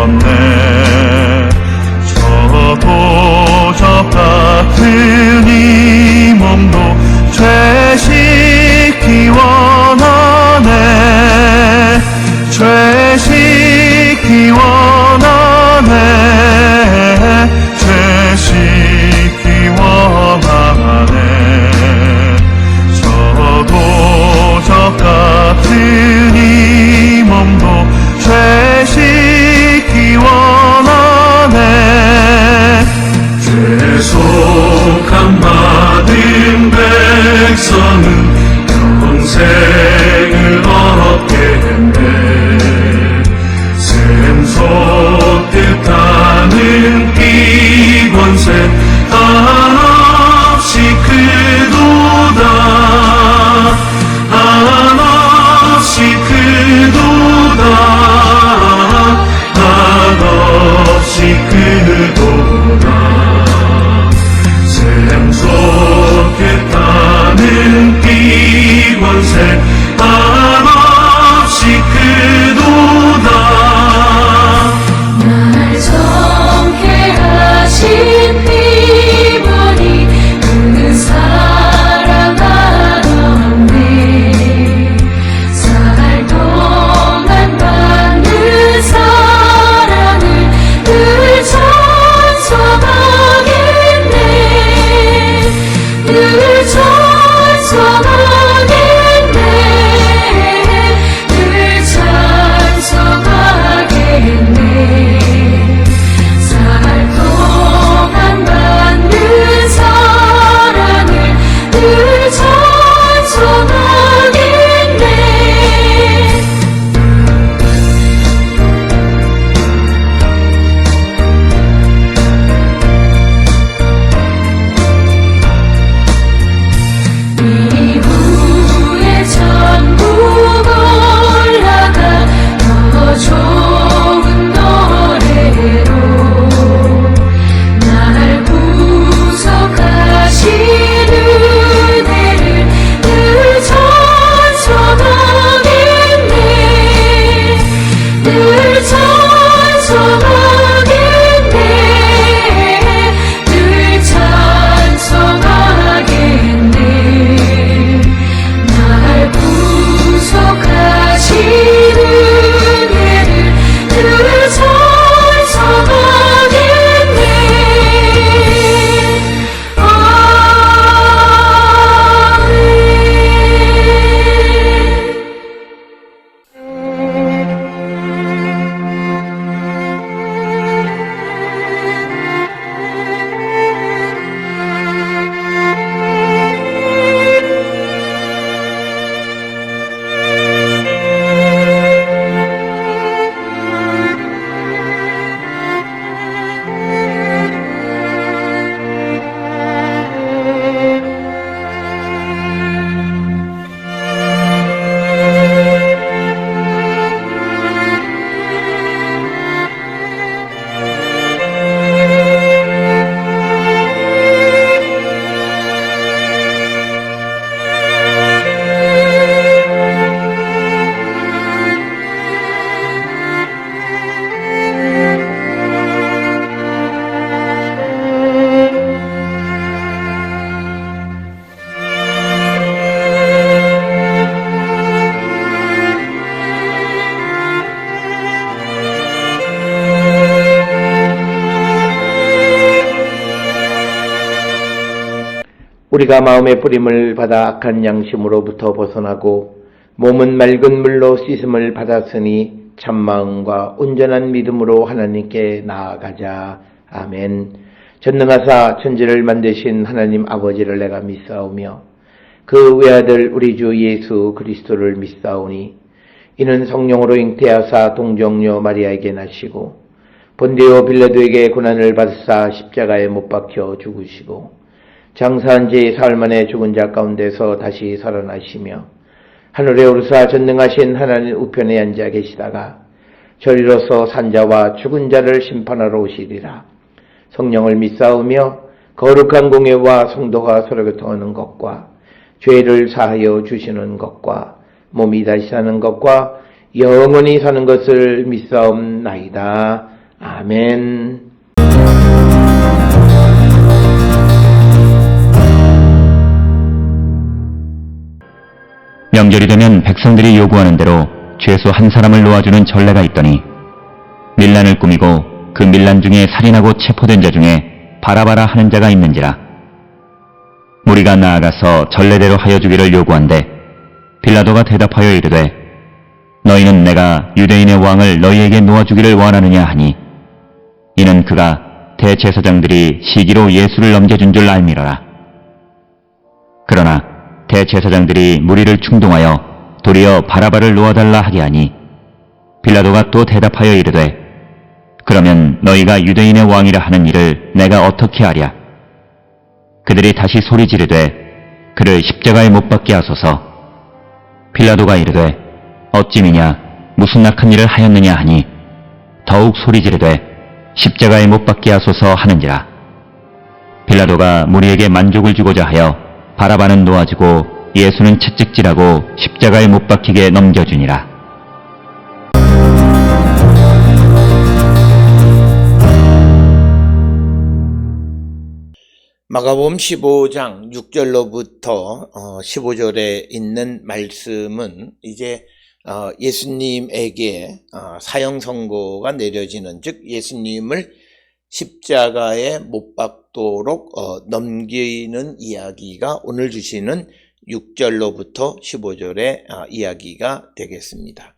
걷네. 저도 저 같은 이 몸도 죄 씻기 원하네. 죄 씻기 원하네. 죄 씻기 원하네. 저도 저 같은 이 몸도 죄 씻기 원하네. 죄속함 받은 백성은 평생을 얻겠네. 샘솟듯하는 기권세 한없이 크도다. 한없이 크도다. 한없이 크도다. 샘솟듯하는 기권세 한없이 크도다. 날 정케 하신 피보니 그는 사랑하던데. 살 동안 받는 사랑을 늘 찬송하겠네. 늘 찬송하겠네. 늘 찬송하겠네. 살 동안 받는 사랑을 늘 찬송하겠네. 이후에 천국 올라가 더 좋은 노래로 날 구속하신 은혜를 늘 찬송하겠네. 늘 찬송하겠네. 늘 찬송하겠네. 날 구속하신 은혜를 늘 찬송하겠네. 우리가 마음의 뿌림을 받아 악한 양심으로부터 벗어나고 몸은 맑은 물로 씻음을 받았으니 참마음과 온전한 믿음으로 하나님께 나아가자. 아멘. 전능하사 천지를 만드신 하나님 아버지를 내가 믿사오며 그 외아들 우리 주 예수 그리스도를 믿사오니 이는 성령으로 잉태하사 동정녀 마리아에게 나시고 본디오 빌라도에게 고난을 받으사 십자가에 못 박혀 죽으시고 장사한 지 사흘 만에 죽은 자 가운데서 다시 살아나시며 하늘에 오르사 전능하신 하나님 우편에 앉아 계시다가 저리로서 산자와 죽은 자를 심판하러 오시리라. 성령을 믿사오며 거룩한 공예와 성도가 서로 교통하는 것과 죄를 사하여 주시는 것과 몸이 다시 사는 것과 영원히 사는 것을 믿사옵나이다. 아멘. 명절이 되면 백성들이 요구하는 대로 죄수 한 사람을 놓아주는 전례가 있더니 밀란을 꾸미고 그 밀란 중에 살인하고 체포된 자 중에 바라바라 하는 자가 있는지라. 무리가 나아가서 전례대로 하여 주기를 요구한대 빌라도가 대답하여 이르되 너희는 내가 유대인의 왕을 너희에게 놓아주기를 원하느냐 하니 이는 그가 대제사장들이 시기로 예수를 넘겨준 줄 알미러라. 그러나 대제사장들이 무리를 충동하여 도리어 바라바를 놓아달라 하게 하니 빌라도가 또 대답하여 이르되 그러면 너희가 유대인의 왕이라 하는 일을 내가 어떻게 하랴. 그들이 다시 소리 지르되 그를 십자가에 못 박게 하소서. 빌라도가 이르되 어찌미냐 무슨 악한 일을 하였느냐 하니 더욱 소리 지르되 십자가에 못 박게 하소서 하는지라. 빌라도가 무리에게 만족을 주고자 하여 바라바는 놓아지고 예수는 채찍질하고 십자가에 못 박히게 넘겨주니라. 마가복음 15장 6절로부터 15절에 있는 말씀은 이제 예수님에게 사형 선고가 내려지는, 즉 예수님을 십자가에 못 박도록 넘기는 이야기가 오늘 주시는 6절로부터 15절의 이야기가 되겠습니다.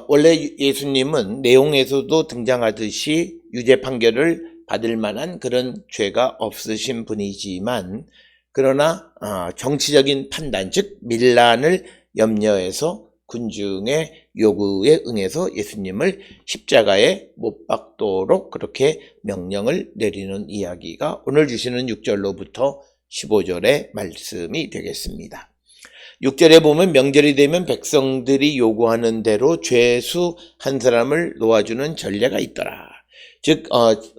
원래 예수님은 내용에서도 등장하듯이 유죄 판결을 받을 만한 그런 죄가 없으신 분이지만, 그러나 정치적인 판단, 즉 밀란을 염려해서 군중의 요구에 응해서 예수님을 십자가에 못 박도록 그렇게 명령을 내리는 이야기가 오늘 주시는 6절로부터 15절의 말씀이 되겠습니다. 6절에 보면 명절이 되면 백성들이 요구하는 대로 죄수 한 사람을 놓아주는 전례가 있더라. 즉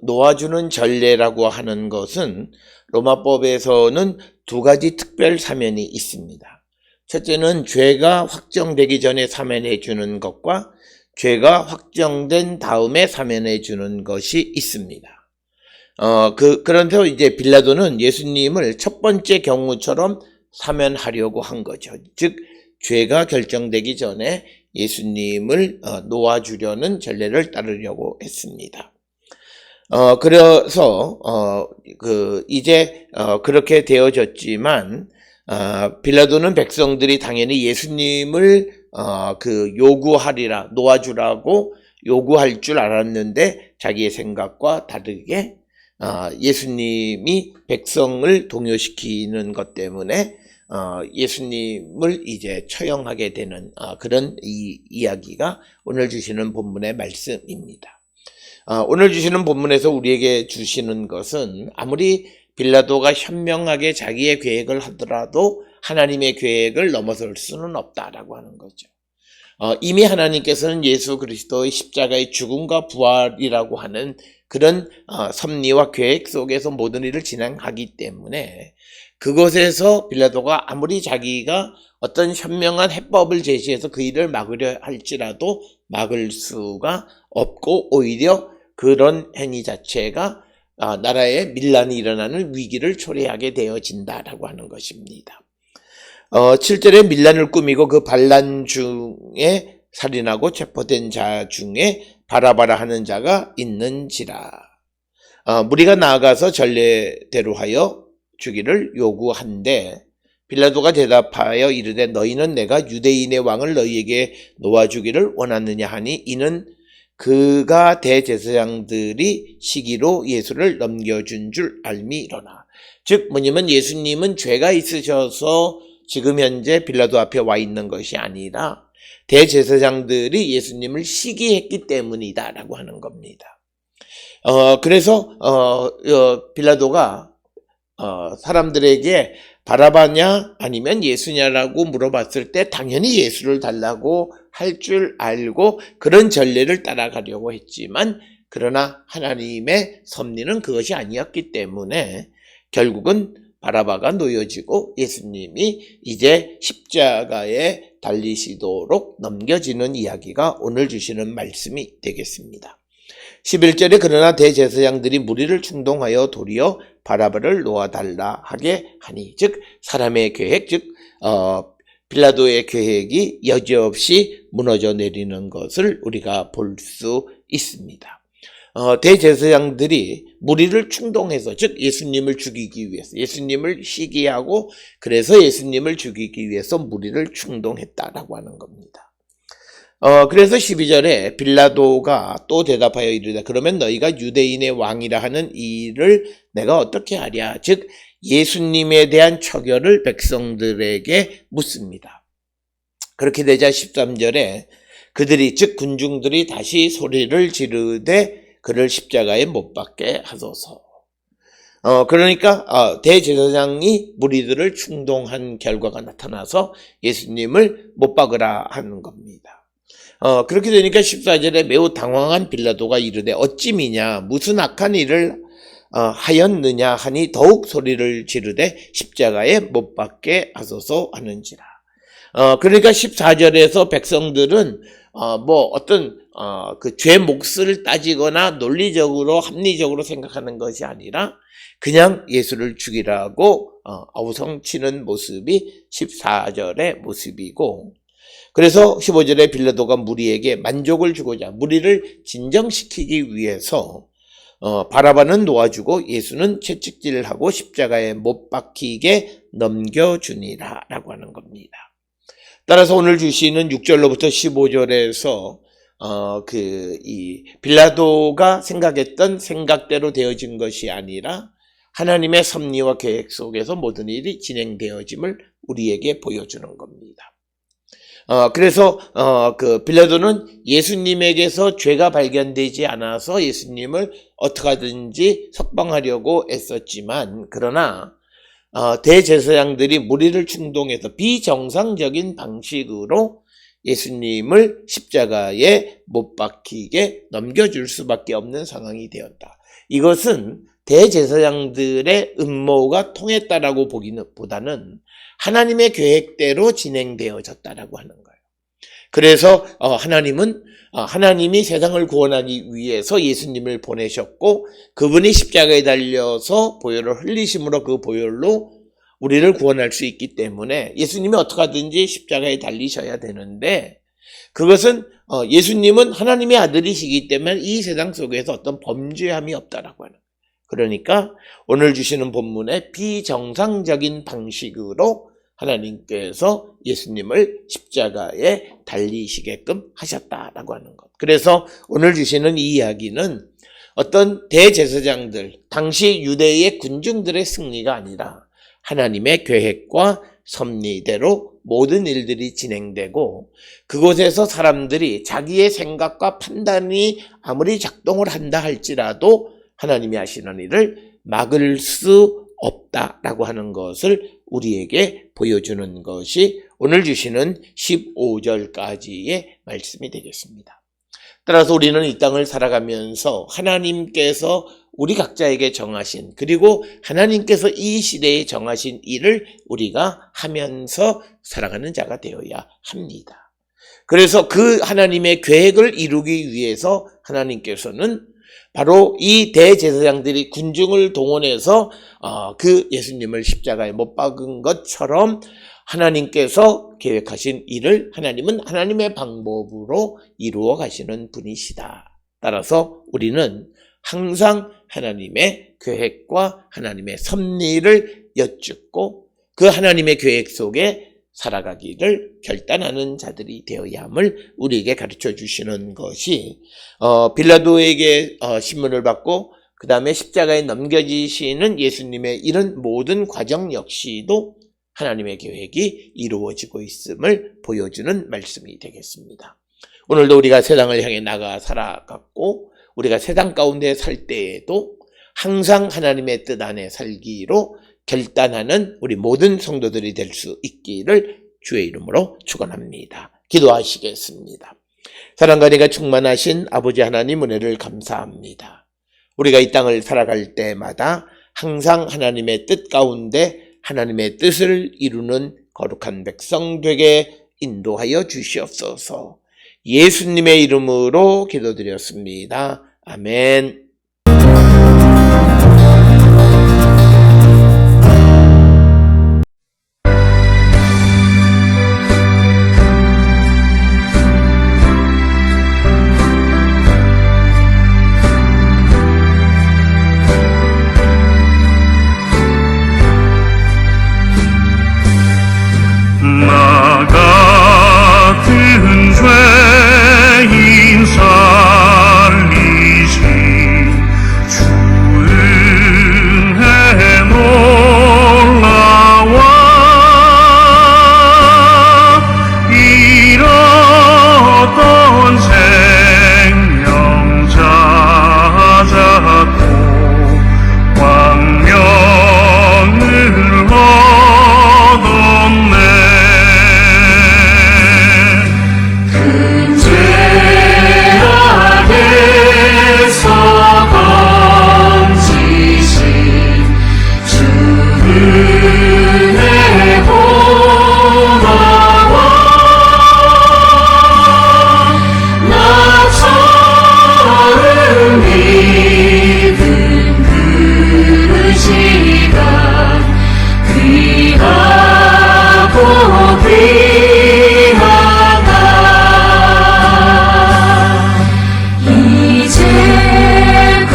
놓아주는 전례라고 하는 것은 로마법에서는 두 가지 특별 사면이 있습니다. 첫째는 죄가 확정되기 전에 사면해 주는 것과 죄가 확정된 다음에 사면해 주는 것이 있습니다. 그런데 이제 빌라도는 예수님을 첫 번째 경우처럼 사면하려고 한 거죠. 즉 죄가 결정되기 전에 예수님을 놓아주려는 전례를 따르려고 했습니다. 그래서 이제 그렇게 되어졌지만 빌라도는 백성들이 당연히 예수님을 요구하리라, 놓아주라고 요구할 줄 알았는데 자기의 생각과 다르게 예수님이 백성을 동요시키는 것 때문에 예수님을 이제 처형하게 되는 그런 이야기가 오늘 주시는 본문의 말씀입니다. 오늘 주시는 본문에서 우리에게 주시는 것은 아무리 빌라도가 현명하게 자기의 계획을 하더라도 하나님의 계획을 넘어설 수는 없다라고 하는 거죠. 이미 하나님께서는 예수 그리스도의 십자가의 죽음과 부활이라고 하는 그런 섭리와 계획 속에서 모든 일을 진행하기 때문에 그것에서 빌라도가 아무리 자기가 어떤 현명한 해법을 제시해서 그 일을 막으려 할지라도 막을 수가 없고 오히려 그런 행위 자체가 나라에 밀란이 일어나는 위기를 초래하게 되어진다라고 하는 것입니다. 7절에 밀란을 꾸미고 그 반란 중에 살인하고 체포된 자 중에 바라바라 하는 자가 있는지라. 무리가 나아가서 전례대로 하여 주기를 요구한데 빌라도가 대답하여 이르되 너희는 내가 유대인의 왕을 너희에게 놓아주기를 원하느냐 하니 이는 그가 대제사장들이 시기로 예수를 넘겨준 줄 알미러나. 즉 뭐냐면 예수님은 죄가 있으셔서 지금 현재 빌라도 앞에 와 있는 것이 아니라 대제사장들이 예수님을 시기했기 때문이다라고 하는 겁니다. 그래서 빌라도가 사람들에게 바라바냐 아니면 예수냐라고 물어봤을 때 당연히 예수를 달라고 할 줄 알고 그런 전례를 따라가려고 했지만, 그러나 하나님의 섭리는 그것이 아니었기 때문에 결국은 바라바가 놓여지고 예수님이 이제 십자가에 달리시도록 넘겨지는 이야기가 오늘 주시는 말씀이 되겠습니다. 11절에 그러나 대제사장들이 무리를 충동하여 도리어 바라바를 놓아달라 하게 하니, 즉 사람의 계획, 즉 빌라도의 계획이 여지없이 무너져 내리는 것을 우리가 볼 수 있습니다. 대제사장들이 무리를 충동해서, 즉 예수님을 죽이기 위해서, 예수님을 시기하고 그래서 예수님을 죽이기 위해서 무리를 충동했다라고 하는 겁니다. 그래서 12절에 빌라도가 또 대답하여 이르되 그러면 너희가 유대인의 왕이라 하는 이 일을 내가 어떻게 하랴? 즉 예수님에 대한 처결을 백성들에게 묻습니다. 그렇게 되자 13절에 그들이, 즉 군중들이 다시 소리를 지르되 그를 십자가에 못 박게 하소서. 그러니까 대제사장이 무리들을 충동한 결과가 나타나서 예수님을 못 박으라 하는 겁니다. 그렇게 되니까 14절에 매우 당황한 빌라도가 이르되 어찌 미냐 무슨 악한 일을 하였느냐 하니 더욱 소리를 지르되 십자가에 못 박게 하소서 하는지라. 그러니까 14절에서 백성들은 어떤 그 죄 몫을 따지거나 논리적으로 합리적으로 생각하는 것이 아니라 그냥 예수를 죽이라고 아우성치는 모습이 14절의 모습이고, 그래서 15절에 빌라도가 무리에게 만족을 주고자 무리를 진정시키기 위해서 바라바는 놓아주고 예수는 채찍질을 하고 십자가에 못 박히게 넘겨주니라 라고 하는 겁니다. 따라서 오늘 주시는 6절로부터 15절에서 이 빌라도가 생각했던 생각대로 되어진 것이 아니라 하나님의 섭리와 계획 속에서 모든 일이 진행되어짐을 우리에게 보여주는 겁니다. 그래서 그 빌라도는 예수님에게서 죄가 발견되지 않아서 예수님을 어떻게 하든지 석방하려고 애썼지만, 그러나 대제사장들이 무리를 충동해서 비정상적인 방식으로 예수님을 십자가에 못 박히게 넘겨줄 수밖에 없는 상황이 되었다. 이것은 대제사장들의 음모가 통했다라고 보기보다는 하나님의 계획대로 진행되어졌다라고 하는 거예요. 그래서 하나님이 세상을 구원하기 위해서 예수님을 보내셨고 그분이 십자가에 달려서 보혈을 흘리심으로 그 보혈로 우리를 구원할 수 있기 때문에 예수님이 어떻게 하든지 십자가에 달리셔야 되는데, 그것은 예수님은 하나님의 아들이시기 때문에 이 세상 속에서 어떤 범죄함이 없다라고 하는 거예요. 그러니까 오늘 주시는 본문에 비정상적인 방식으로 하나님께서 예수님을 십자가에 달리시게끔 하셨다라고 하는 것. 그래서 오늘 주시는 이 이야기는 어떤 대제사장들, 당시 유대의 군중들의 승리가 아니라 하나님의 계획과 섭리대로 모든 일들이 진행되고, 그곳에서 사람들이 자기의 생각과 판단이 아무리 작동을 한다 할지라도 하나님이 하시는 일을 막을 수 없다라고 하는 것을 우리에게 보여주는 것이 오늘 주시는 15절까지의 말씀이 되겠습니다. 따라서 우리는 이 땅을 살아가면서 하나님께서 우리 각자에게 정하신, 그리고 하나님께서 이 시대에 정하신 일을 우리가 하면서 살아가는 자가 되어야 합니다. 그래서 그 하나님의 계획을 이루기 위해서 하나님께서는 바로 이 대제사장들이 군중을 동원해서 그 예수님을 십자가에 못 박은 것처럼 하나님께서 계획하신 일을 하나님은 하나님의 방법으로 이루어 가시는 분이시다. 따라서 우리는 항상 하나님의 계획과 하나님의 섭리를 여쭙고 그 하나님의 계획 속에 살아가기를 결단하는 자들이 되어야 함을 우리에게 가르쳐 주시는 것이, 빌라도에게 신문을 받고 그 다음에 십자가에 넘겨지시는 예수님의 이런 모든 과정 역시도 하나님의 계획이 이루어지고 있음을 보여주는 말씀이 되겠습니다. 오늘도 우리가 세상을 향해 나가 살아갔고 우리가 세상 가운데 살 때에도 항상 하나님의 뜻 안에 살기로 결단하는 우리 모든 성도들이 될 수 있기를 주의 이름으로 축원합니다. 기도하시겠습니다. 사랑과 은혜가 충만하신 아버지 하나님, 은혜를 감사합니다. 우리가 이 땅을 살아갈 때마다 항상 하나님의 뜻 가운데 하나님의 뜻을 이루는 거룩한 백성 되게 인도하여 주시옵소서. 예수님의 이름으로 기도드렸습니다. 아멘. 나 같은 죄인 살리신 주 은혜 놀라워 잃었던 생명 찾았고 광명을 얻었네. 죄악에서 건지신 주 은혜 고마워. 나 처음 믿은 그 시간 귀하고 귀하다. 이제껏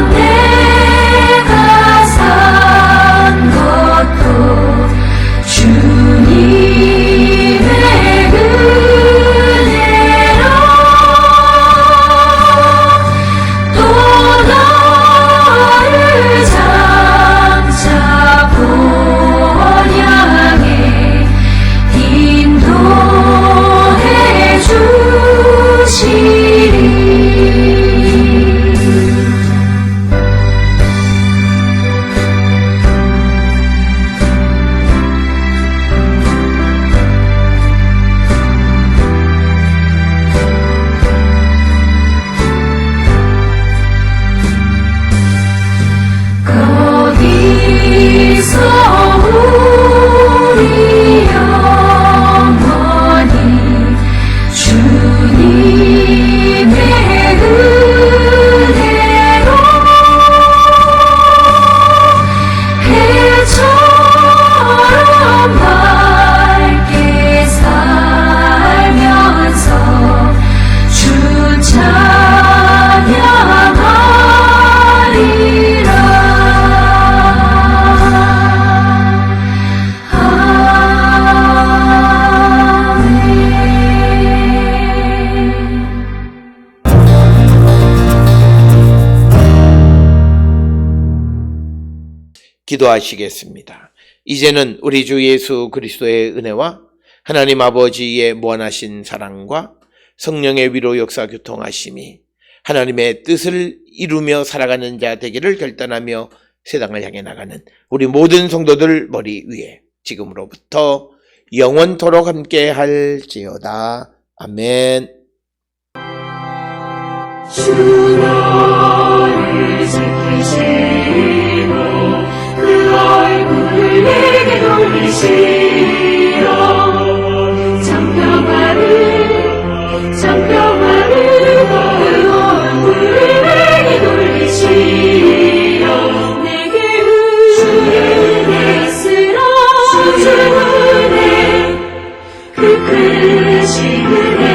내가 산 것도 주님의 은혜라. 또 나를 장차 본향에 인도해 주시리. 거기서 우리 영원히 주님의 은혜로 해처럼 밝게 살면서 주 찬양하리라. 기도하시겠습니다. 이제는 우리 주 예수 그리스도의 은혜와 하나님 아버지의 무한하신 사랑과 성령의 위로 역사 교통하심이 하나님의 뜻을 이루며 살아가는 자 되기를 결단하며 세상을 향해 나가는 우리 모든 성도들 머리 위에 지금으로부터 영원토록 함께 할지어다. 아멘. 주 너를 지키시고 그 얼굴을 내게 돌리시어 장평화를 그 얼굴을 내게 돌리시어 내게 주의 은혜 쓰라. 주의 은혜 그 크신 은혜